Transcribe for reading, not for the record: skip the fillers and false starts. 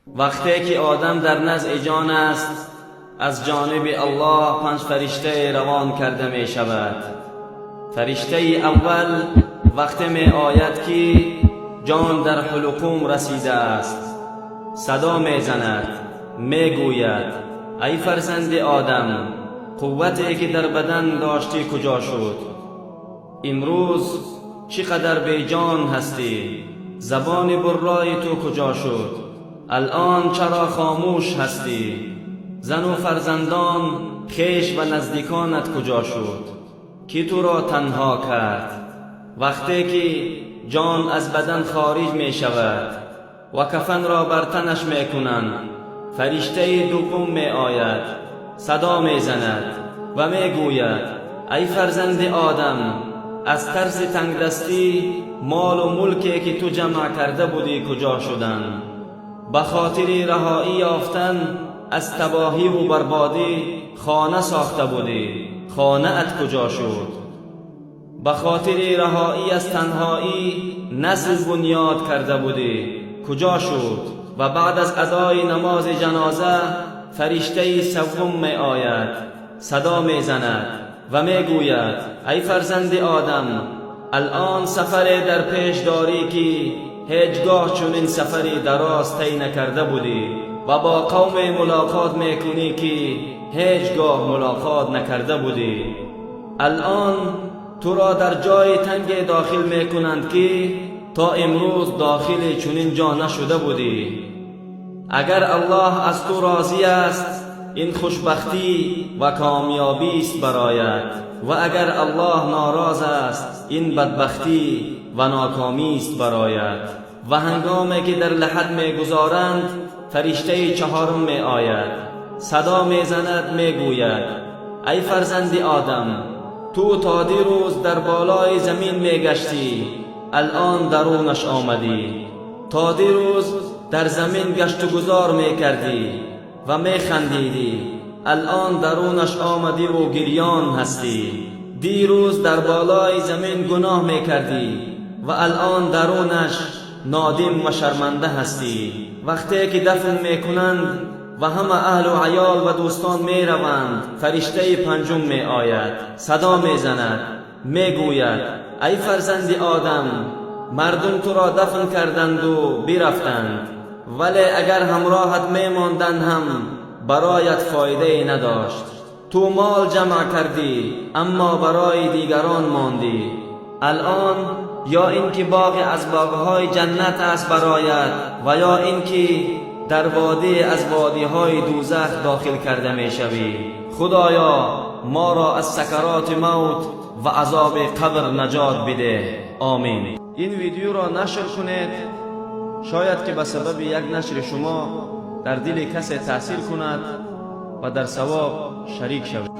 وقتی که آدم در نزع جان است، از جانب الله 5 فرشته روان کرده می شود. فرشته اول وقتی می آید که جان در حلقوم رسیده است، صدا می زند، می گوید ای فرزند آدم، قوتی که در بدن داشتی کجا شد؟ امروز چقدر بی جان هستی؟ زبان برای تو کجا شد؟ الان چرا خاموش هستی؟ زن و فرزندان، خویش و نزدیکانت کجا شد؟ کی تو را تنها کرد؟ وقتی که جان از بدن خارج می شود و کفن را بر تنش می کنند، فرشته دوم می آید، صدا می زند و می گوید ای فرزند آدم، از ترس تنگدستی مال و ملکی که تو جمع کرده بودی کجا شدند؟ به خاطر رهایی یافتن از تباهی و بربادی خانه ساخته بودی، خانه ات کجا شد؟ به خاطر رهایی از تنهایی نسل بنیاد کرده بودی، کجا شد؟ و بعد از ادای نماز جنازه فرشته سوم می آید، صدا می زند و می گوید ای فرزند آدم، الان سفری در پیش داری که هیچگاه چنین سفری دراز طی نکرده بودی و با قوم ملاقات می کنی که هیچگاه ملاقات نکرده بودی. الان تو را در جای تنگ داخل می کنند که تا امروز داخل چنین جا نشده بودی. اگر الله از تو راضی است، این خوشبختی و کامیابی است برایت، و اگر الله ناراض است، این بدبختی و ناکامی است برایت. و هنگامی که در لحد می گذارند، فرشته چهارم می آید، صدا می زند، می گوید ای فرزند آدم، تو تا دیروز در بالای زمین می گشتی، الان درونش آمدی. تا دیروز در زمین گشت و گذار می کردی و می خندیدی، الان درونش آمدی و گریان هستی. دیروز در بالای زمین گناه می کردی و الان درونش نادم و شرمنده هستی. وقتی که دفن می کنند و همه اهل و عیال و دوستان می روند، فرشته پنجم می آید، صدا می زند، می گوید ای فرزند آدم، مردم تو را دفن کردند و برفتند، ولی اگر همراهت می ماندند هم برایت فایده نداشت. تو مال جمع کردی اما برای دیگران ماندی. الان یا اینکه باغ از باغهای جنت است برایت، و یا اینکه در وادی از وادیهای دوزخ داخل کرده می شوی. خدایا ما را از سکرات موت و عذاب قبر نجات بده، آمین. این ویدیو را نشر کنید، شاید که به سبب یک نشر شما در دل کسی تأثیر کند و در ثواب شریک شوید.